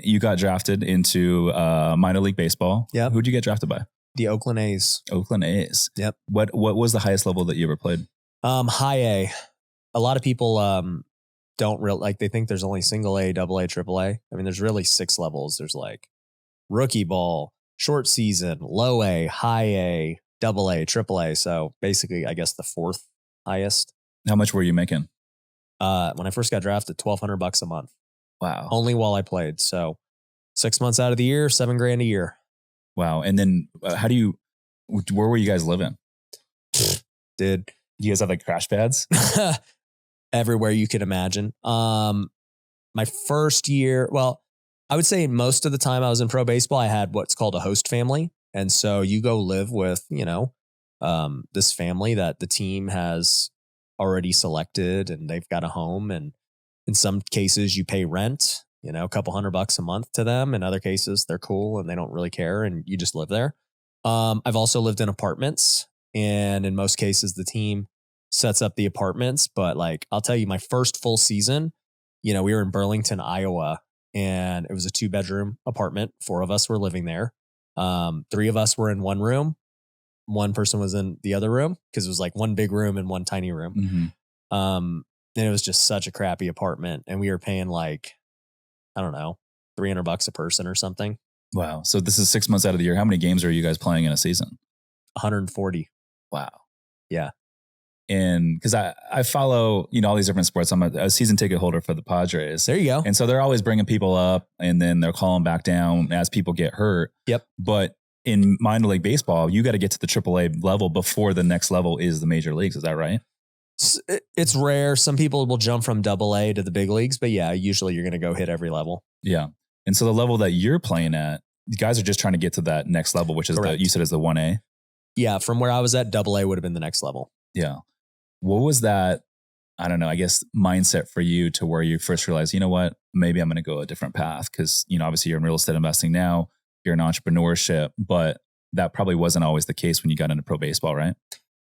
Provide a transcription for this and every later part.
you got drafted into minor league baseball. Yep. Who'd you get drafted by? The Oakland A's. Oakland A's. Yep. What was the highest level that you ever played? High A. A lot of people don't real like they think there's only single A, double A, triple A. I mean, there's really 6 levels. There's like rookie ball, short season, low A, high A, double A, triple A. So basically, I guess the 4th highest. How much were you making? When I first got drafted, $1,200 a month. Wow. Only while I played. So 6 months out of the year, $7,000 a year. Wow. And then where were you guys living? Dude. You guys have like crash pads? Everywhere you can imagine. My first year, well, I would say most of the time I was in pro baseball, I had what's called a host family. And so you go live with, this family that the team has already selected and they've got a home. And in some cases you pay rent, a couple $100 a month to them. In other cases, they're cool and they don't really care and you just live there. I've also lived in apartments, and in most cases the team sets up the apartments. But like, I'll tell you, my first full season, we were in Burlington, Iowa, and it was a 2-bedroom apartment. 4 of us were living there. 3 of us were in one room. One person was in the other room because it was like one big room and one tiny room. Mm-hmm. And it was just such a crappy apartment. And we were paying like, I don't know, $300 a person or something. Wow. So this is 6 months out of the year. How many games are you guys playing in a season? 140. Wow. Yeah. And because I follow, all these different sports. I'm a season ticket holder for the Padres. There you go. And so they're always bringing people up and then they're calling back down as people get hurt. Yep. But in minor league baseball, you got to get to the AAA level before the next level is the major leagues. Is that right? It's rare. Some people will jump from AA to the big leagues, but yeah, usually you're going to go hit every level. Yeah. And so the level that you're playing at, the guys are just trying to get to that next level, which is you said is the 1A. Yeah. From where I was at, AA would have been the next level. Yeah. What was that, I don't know, I guess mindset for you to where you first realized, you know what, maybe I'm going to go a different path? Because, obviously you're in real estate investing now, you're in entrepreneurship, but that probably wasn't always the case when you got into pro baseball, right?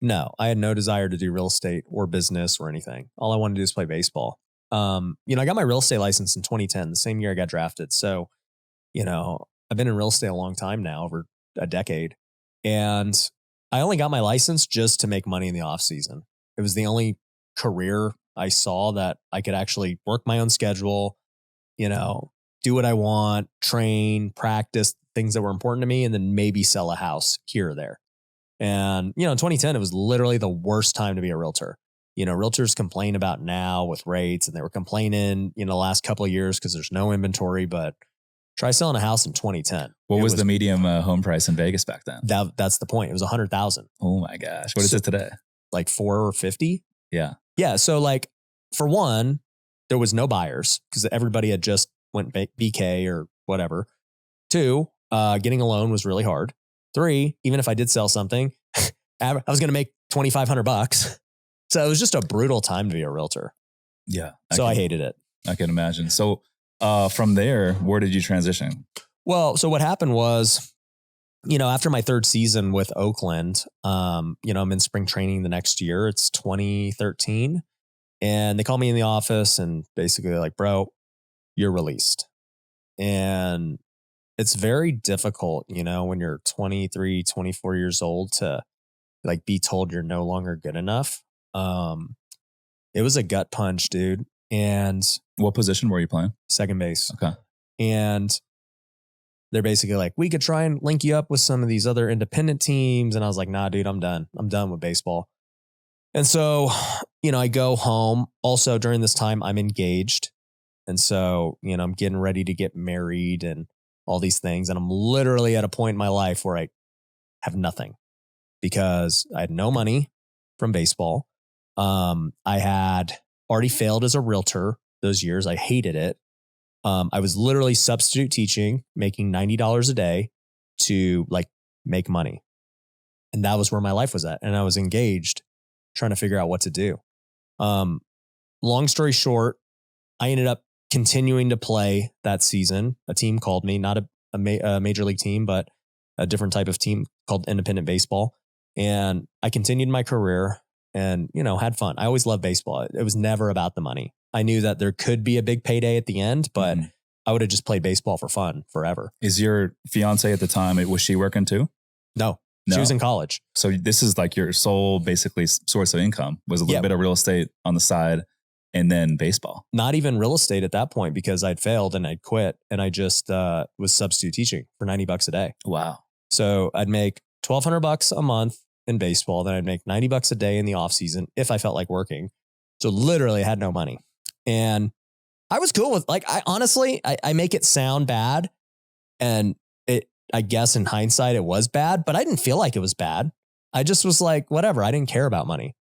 No, I had no desire to do real estate or business or anything. All I wanted to do is play baseball. I got my real estate license in 2010, the same year I got drafted. So, I've been in real estate a long time now, over a decade. And I only got my license just to make money in the off season. It was the only career I saw that I could actually work my own schedule, do what I want, train, practice things that were important to me, and then maybe sell a house here or there. And, in 2010, it was literally the worst time to be a realtor. Realtors complain about now with rates, and they were complaining, the last couple of years because there's no inventory, but try selling a house in 2010. What was the medium home price in Vegas back then? That's the point. It was 100,000. Oh my gosh. What is it today? Like 450. Yeah. Yeah. So like, for one, there was no buyers because everybody had just went BK or whatever. 2, getting a loan was really hard. 3, even if I did sell something, I was going to make $2,500. So it was just a brutal time to be a realtor. Yeah. I hated it. I can imagine. So from there, where did you transition? Well, so what happened was, after my 3rd season with Oakland, I'm in spring training the next year. It's 2013. And they called me in the office and basically like, bro, you're released. And it's very difficult, when you're 23, 24 years old to like be told you're no longer good enough. It was a gut punch, dude. And what position were you playing? Second base. Okay. And they're basically like, we could try and link you up with some of these other independent teams. And I was like, nah, dude, I'm done. I'm done with baseball. And so, I go home. Also during this time, I'm engaged. And so, I'm getting ready to get married and all these things. And I'm literally at a point in my life where I have nothing because I had no money from baseball. I had already failed as a realtor those years. I hated it. I was literally substitute teaching, making $90 a day to like make money. And that was where my life was at. And I was engaged, trying to figure out what to do. Long story short, I ended up continuing to play that season. A team called me, not a major league team, but a different type of team called independent baseball. And I continued my career and, had fun. I always loved baseball. It was never about the money. I knew that there could be a big payday at the end, but I would have just played baseball for fun forever. Is your fiance at the time, was she working too? No, No. she was in college. So this is like your sole basically source of income was a little Yeah. bit of real estate on the side and then baseball. Not even real estate at that point because I'd failed and I'd quit and I just was substitute teaching for $90 a day. Wow. So I'd make $1,200 a month in baseball. Then I'd make $90 a day in the off season if I felt like working. So literally I had no money. And I was cool with like, I make it sound bad. And I guess in hindsight it was bad, but I didn't feel like it was bad. I just was like, whatever. I didn't care about money.